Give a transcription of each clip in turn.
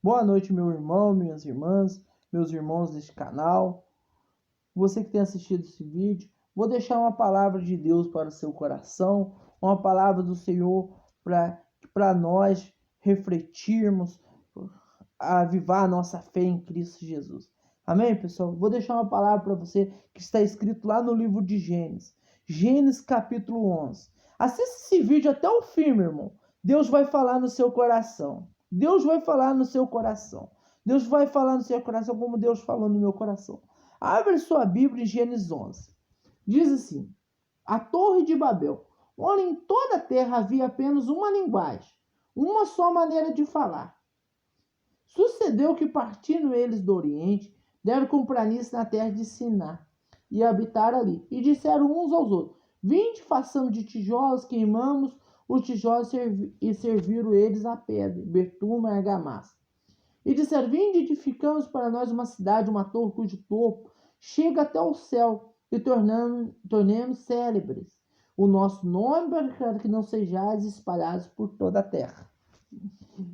Boa noite, meu irmão, minhas irmãs, meus irmãos deste canal. Você que tem assistido esse vídeo, vou deixar uma palavra de Deus para o seu coração, uma palavra do Senhor para nós refletirmos, avivar a nossa fé em Cristo Jesus. Amém, pessoal? Vou deixar uma palavra para você que está escrito lá no livro de Gênesis. Gênesis capítulo 11. Assista esse vídeo até o fim, meu irmão. Deus vai falar no seu coração. Deus vai falar no seu coração. Deus vai falar no seu coração como Deus falou no meu coração. Abre sua Bíblia em Gênesis 11. Diz assim: a Torre de Babel, onde em toda a terra havia apenas uma linguagem, uma só maneira de falar. Sucedeu que, partindo eles do Oriente, deram com planície na terra de Siná, e habitaram ali. E disseram uns aos outros: vinde, façamos de tijolos, queimamos os tijolos e serviram eles a pedra, betume e argamassa. E disseram: vinde, edificamos para nós uma cidade, uma torre cujo topo chega até o céu, e tornemos célebres o nosso nome, para que não sejais espalhados por toda a terra.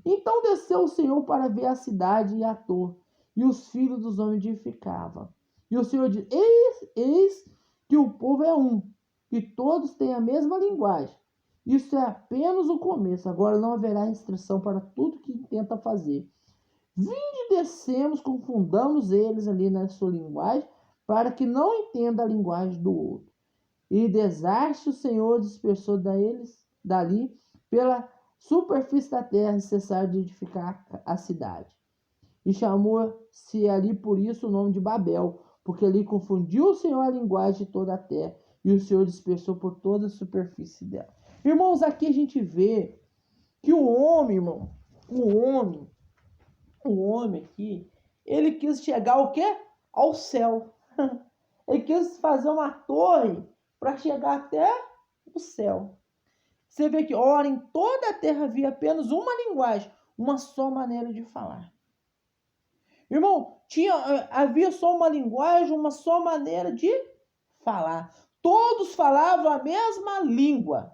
Então desceu o Senhor para ver a cidade e a torre, e os filhos dos homens edificavam. E o Senhor disse: eis que o povo é um, e todos têm a mesma linguagem. Isso é apenas o começo, agora não haverá restrição para tudo que tenta fazer. Vinde e descemos, confundamos eles ali na sua linguagem, para que não entenda a linguagem do outro. E desastre o Senhor dispersou dali pela superfície da terra, e cessaram de edificar a cidade. E chamou-se ali por isso o nome de Babel, porque ali confundiu o Senhor a linguagem de toda a terra, e o Senhor dispersou por toda a superfície dela. Irmãos, aqui a gente vê que o homem aqui, ele quis chegar ao quê? Ao céu. Ele quis fazer uma torre para chegar até o céu. Você vê que, ora, em toda a terra havia apenas uma linguagem, uma só maneira de falar. Irmão, havia só uma linguagem, uma só maneira de falar. Todos falavam a mesma língua.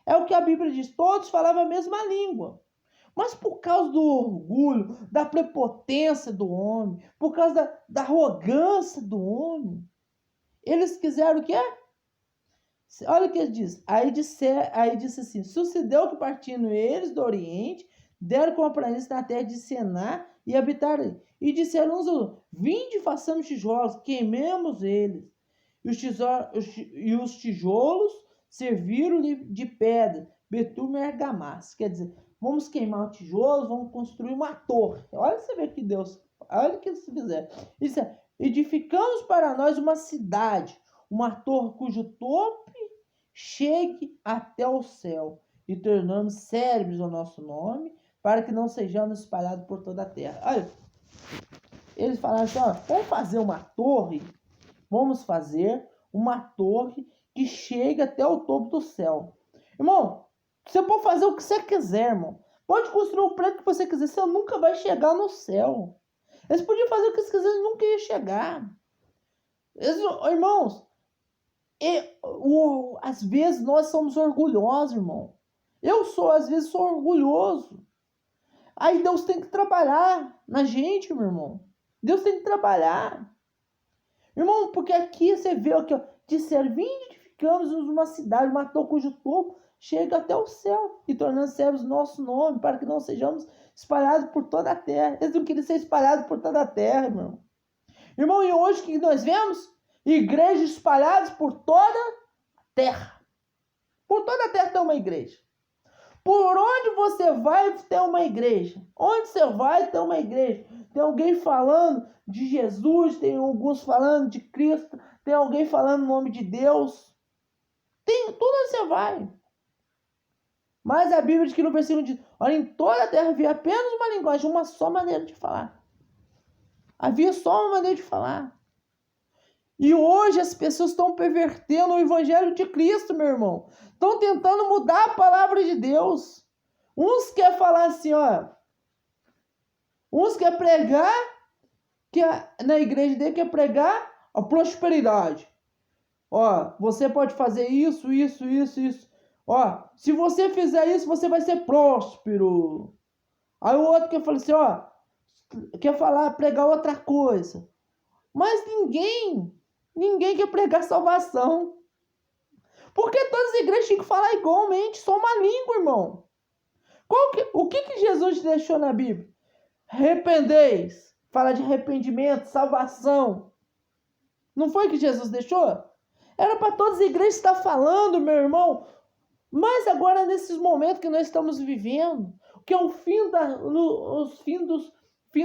É o que a Bíblia diz, todos falavam a mesma língua. Mas por causa do orgulho, da prepotência do homem, por causa da arrogância do homem, eles quiseram o quê? Olha o que ele diz. Aí disse assim: sucedeu que, partindo eles do Oriente, deram com a planície na terra de Siná e habitaram ali. E disseram uns aos outros: vinde, façamos tijolos, queimemos eles. E os tijolos serviram de pedra, betume e argamassa. Quer dizer, vamos queimar os tijolos, vamos construir uma torre. Olha, você vê que Deus, olha o que eles fizeram. Isso é: edificamos para nós uma cidade, uma torre cujo topo chegue até o céu, e tornamos célebres o nosso nome, para que não sejamos espalhados por toda a terra. Olha, eles falaram assim: ó, vamos fazer uma torre que chegue até o topo do céu. Irmão, você pode fazer o que você quiser, irmão. Pode construir o prédio que você quiser, você nunca vai chegar no céu. Eles podiam fazer o que eles quisessem, nunca ia chegar. Irmãos, às vezes nós somos orgulhosos, irmão. Às vezes, sou orgulhoso. Aí Deus tem que trabalhar na gente, meu irmão. Deus tem que trabalhar. Irmão, porque aqui você vê aqui, ó, disseram: vinde, edificamos uma cidade, uma torre cujo topo chega até o céu, e tornando céus nosso nome, para que não sejamos espalhados por toda a terra. Eles não queriam ser espalhados por toda a terra, irmão. Irmão, e hoje que nós vemos? Igrejas espalhadas por toda a terra. Por toda a terra tem uma igreja. Por onde você vai ter uma igreja. Onde você vai ter uma igreja. Tem alguém falando de Jesus, tem alguns falando de Cristo, tem alguém falando no nome de Deus. Tem tudo onde você vai. Mas a Bíblia diz que no versículo diz: olha, em toda a terra havia apenas uma linguagem, uma só maneira de falar. Havia só uma maneira de falar. E hoje as pessoas estão pervertendo o evangelho de Cristo, meu irmão. Estão tentando mudar a palavra de Deus. Uns querem falar assim, ó. Uns querem pregar, na igreja dele quer pregar a prosperidade. Ó, você pode fazer isso. Ó, se você fizer isso, você vai ser próspero. Aí o outro que fala assim, ó, quer falar, pregar outra coisa. Mas ninguém quer pregar salvação. Porque todas as igrejas têm que falar igualmente, só uma língua, irmão. O que Jesus deixou na Bíblia? Arrependeis. Fala de arrependimento, salvação. Não foi que Jesus deixou? Era para todas as igrejas estar falando, meu irmão. Mas agora, nesses momentos que nós estamos vivendo, que é o fim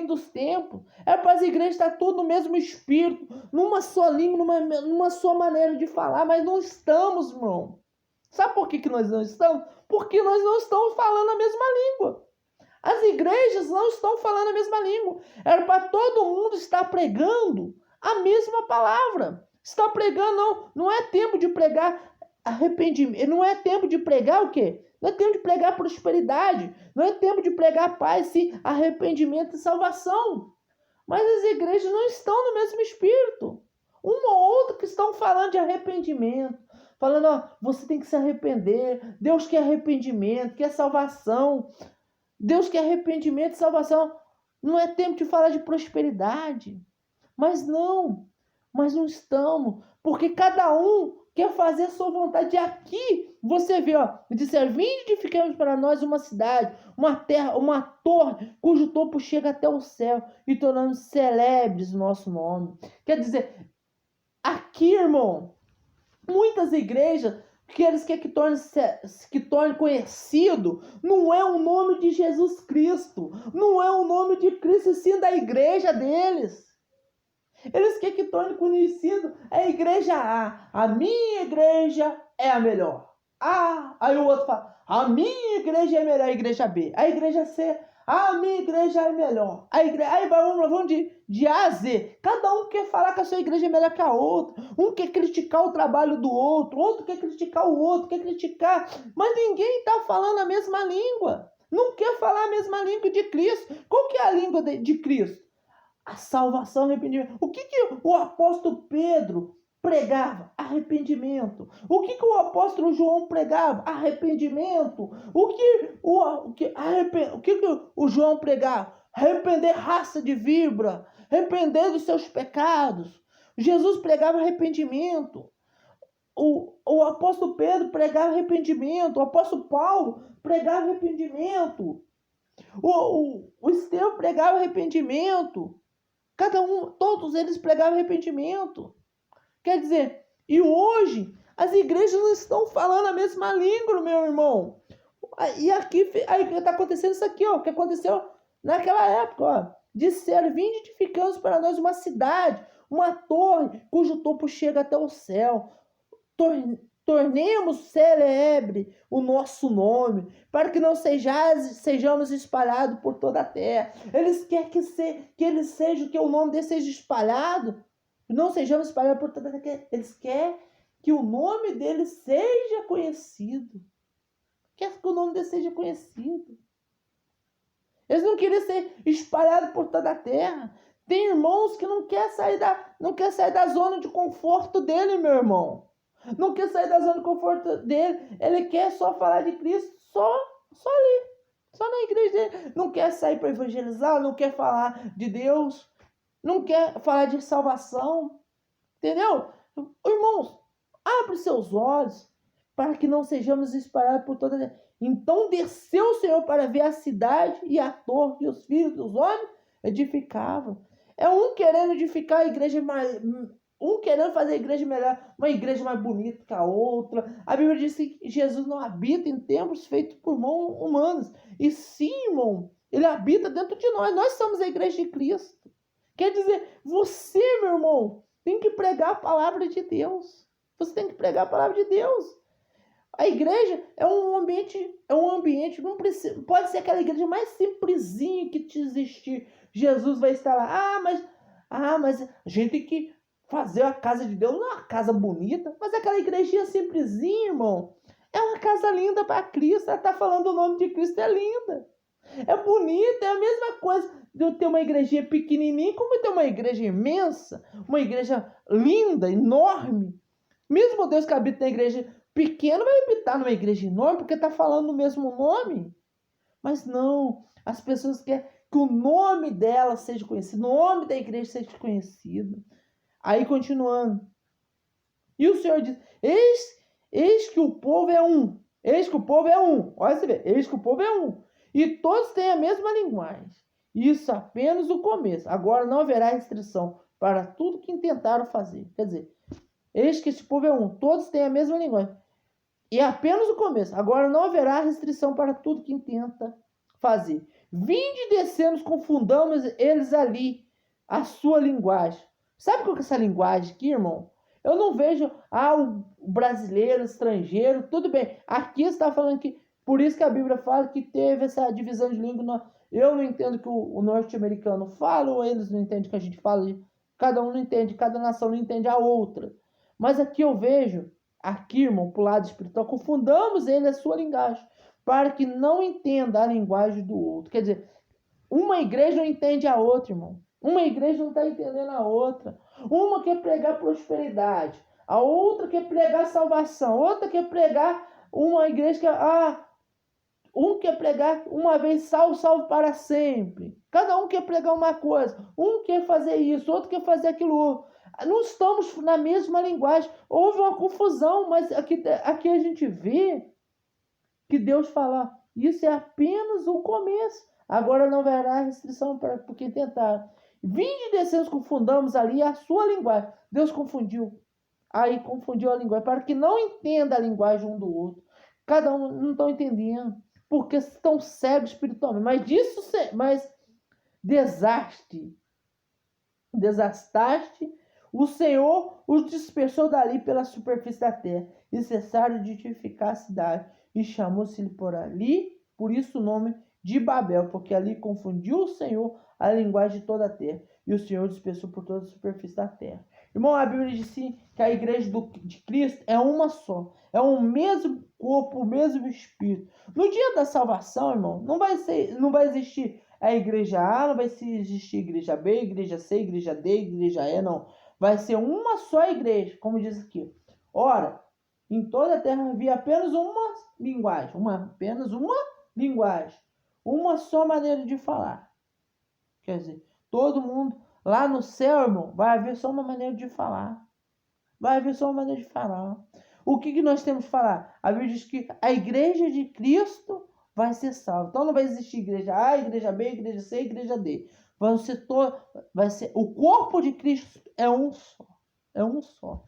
dos tempos, é para as igrejas estar tudo no mesmo espírito, numa só língua, numa só maneira de falar, mas não estamos, irmão. Sabe por que nós não estamos? Porque nós não estamos falando a mesma língua. As igrejas não estão falando a mesma língua. Era para todo mundo estar pregando a mesma palavra. Está pregando, não é tempo de pregar arrependimento. Não é tempo de pregar o quê? Não é tempo de pregar prosperidade. Não é tempo de pregar paz, sim, arrependimento e salvação. Mas as igrejas não estão no mesmo espírito. Um ou outro que estão falando de arrependimento. Falando, ó, você tem que se arrepender. Deus quer arrependimento, quer salvação. Deus quer arrependimento e salvação. Não é tempo de falar de prosperidade. Mas não estamos. Porque cada um quer fazer a sua vontade. E aqui você vê, ó, disser, vinde e edificamos para nós uma cidade, uma terra, uma torre, cujo topo chega até o céu, e tornamos celebres o nosso nome. Quer dizer, aqui, irmão, muitas igrejas que eles querem que torne conhecido, não é o nome de Jesus Cristo, não é o nome de Cristo, sim da igreja deles. Eles querem que torne conhecido a igreja A. A minha igreja é a melhor. Aí o outro fala, a minha igreja é melhor, a igreja B. A igreja C, a minha igreja é melhor. Aí vamos de A a Z. Cada um quer falar que a sua igreja é melhor que a outra. Um quer criticar o trabalho do outro quer criticar o outro, quer criticar. Mas ninguém está falando a mesma língua. Não quer falar a mesma língua de Cristo. Qual que é a língua de Cristo? A salvação, arrependimento. O que o apóstolo Pedro pregava? Arrependimento. O que o apóstolo João pregava? Arrependimento. O que o João pregava? Arrepender, raça de víbora. Arrepender dos seus pecados. Jesus pregava arrependimento. O apóstolo Pedro pregava arrependimento. O apóstolo Paulo pregava arrependimento. O Estevão pregava arrependimento. Todos eles pregavam arrependimento. Quer dizer, e hoje as igrejas não estão falando a mesma língua, meu irmão. E aqui está acontecendo isso aqui, ó, que aconteceu naquela época, ó. Disseram, vinde edificamos para nós uma cidade, uma torre, cujo topo chega até o céu. Tornemos celebre o nosso nome, para que não sejamos espalhados por toda a terra. Eles querem que ele seja, que o nome dele seja espalhado, não sejamos espalhados por toda a terra. Eles querem que o nome dele seja conhecido. Quer que o nome dele seja conhecido. Eles não queriam ser espalhados por toda a terra. Tem irmãos que não quer sair da zona de conforto dele, meu irmão. Não quer sair da zona de conforto dele. Ele quer só falar de Cristo, só ali, só na igreja dele. Não quer sair para evangelizar, não quer falar de Deus, não quer falar de salvação. Entendeu? Irmãos, abre seus olhos para que não sejamos espalhados por toda a terra. Então desceu o Senhor para ver a cidade e a torre que os filhos dos homens edificavam. É um querendo edificar a igreja mais... Um querendo fazer a igreja melhor, uma igreja mais bonita que a outra. A Bíblia diz que Jesus não habita em templos feitos por mãos humanas. E sim, irmão, ele habita dentro de nós. Nós somos a igreja de Cristo. Quer dizer, você, meu irmão, tem que pregar a palavra de Deus. Você tem que pregar a palavra de Deus. A igreja é um ambiente, não precisa, pode ser aquela igreja mais simplesinha que te existir. Jesus vai estar lá. Mas a gente tem que fazer a casa de Deus, não é uma casa bonita, mas aquela igrejinha simplesinha, irmão, é uma casa linda para Cristo. Ela está falando o nome de Cristo, é linda, é bonita, é a mesma coisa de eu ter uma igrejinha pequenininha, como eu ter uma igreja imensa, uma igreja linda, enorme. Mesmo Deus que habita na igreja pequena vai habitar numa igreja enorme, porque está falando o mesmo nome. Mas não, As pessoas querem que o nome dela seja conhecido, o nome da igreja seja conhecido. Aí continuando. E o Senhor diz: eis que o povo é um. Eis que o povo é um. Olha você vê, eis que o povo é um. E todos têm a mesma linguagem. Isso apenas o começo. Agora não haverá restrição para tudo que intentaram fazer. Quer dizer, eis que esse povo é um. Todos têm a mesma linguagem. E apenas o começo. Agora não haverá restrição para tudo que intenta fazer. Vinde e descemos, confundamos eles ali a sua linguagem. Sabe qual que é essa linguagem aqui, irmão? Eu não vejo, o brasileiro, o estrangeiro, tudo bem. Aqui está falando que, por isso que a Bíblia fala que teve essa divisão de língua. Eu não entendo que o norte-americano fala, ou eles não entendem que a gente fala. Cada um não entende, cada nação não entende a outra. Mas aqui eu vejo, aqui, irmão, pro lado espiritual, confundamos ele a sua linguagem, para que não entenda a linguagem do outro. Quer dizer, uma igreja não entende a outra, irmão. Uma igreja não está entendendo a outra. Uma quer pregar prosperidade, a outra quer pregar salvação, outra quer pregar uma igreja que um quer pregar uma vez salvo, salvo para sempre. Cada um quer pregar uma coisa. Um quer fazer isso, outro quer fazer aquilo. Não estamos na mesma linguagem. Houve uma confusão, mas aqui a gente vê que Deus fala, isso é apenas o começo. Agora não haverá restrição para quem tentar. Vinde e descemos, confundamos ali a sua linguagem. Deus confundiu. Aí confundiu a linguagem, para que não entenda a linguagem um do outro. Cada um não está entendendo, porque estão cegos espiritualmente. Mas desastaste, o Senhor os dispersou dali pela superfície da terra, e cessaram de edificar a cidade, e chamou-se por ali, por isso o nome de Babel, porque ali confundiu o Senhor a linguagem de toda a terra, e o Senhor dispersou por toda a superfície da terra. Irmão, a Bíblia diz sim que a igreja de Cristo é uma só, é o mesmo corpo, o mesmo Espírito. No dia da salvação, irmão, não vai existir a igreja A, não vai existir igreja B, igreja C, igreja D, igreja E, não. Vai ser uma só igreja, como diz aqui. Ora, em toda a terra havia apenas uma linguagem, uma só maneira de falar. Quer dizer, todo mundo, lá no céu, irmão, vai haver só uma maneira de falar. Vai haver só uma maneira de falar. O que nós temos que falar? A Bíblia diz que a igreja de Cristo vai ser salva. Então não vai existir igreja A, igreja B, igreja C, igreja D. Vai ser o corpo de Cristo é um só. É um só.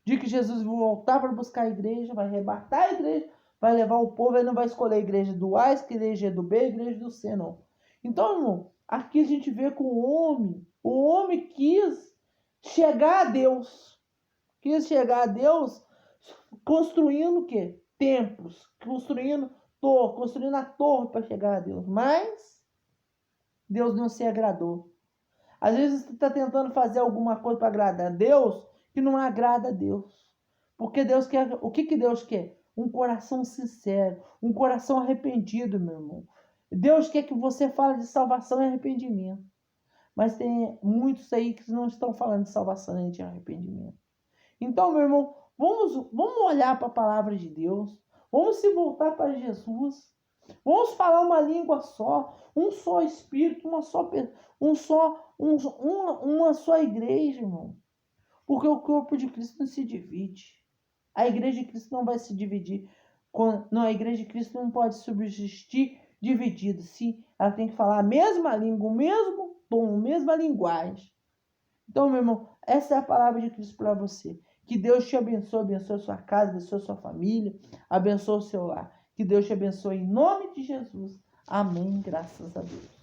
De que Jesus vai voltar para buscar a igreja, vai arrebatar a igreja, vai levar o povo, ele não vai escolher a igreja do A, a igreja do B, a igreja do C, não. Então, irmão, aqui a gente vê que o homem quis chegar a Deus. Quis chegar a Deus construindo o quê? Templos, construindo a torre para chegar a Deus. Mas Deus não se agradou. Às vezes você está tentando fazer alguma coisa para agradar a Deus que não agrada a Deus. Porque Deus quer. O que Deus quer? Um coração sincero, um coração arrependido, meu irmão. Deus quer que você fale de salvação e arrependimento. Mas tem muitos aí que não estão falando de salvação e de arrependimento. Então, meu irmão, vamos olhar para a palavra de Deus. Vamos se voltar para Jesus. Vamos falar uma língua só, um só Espírito, uma só igreja, irmão. Porque o corpo de Cristo não se divide. A igreja de Cristo não vai se dividir. Não, a igreja de Cristo não pode subsistir dividida. Sim, ela tem que falar a mesma língua, o mesmo tom, a mesma linguagem. Então, meu irmão, essa é a palavra de Cristo para você. Que Deus te abençoe a sua casa, abençoe a sua família, abençoe o seu lar. Que Deus te abençoe em nome de Jesus. Amém. Graças a Deus.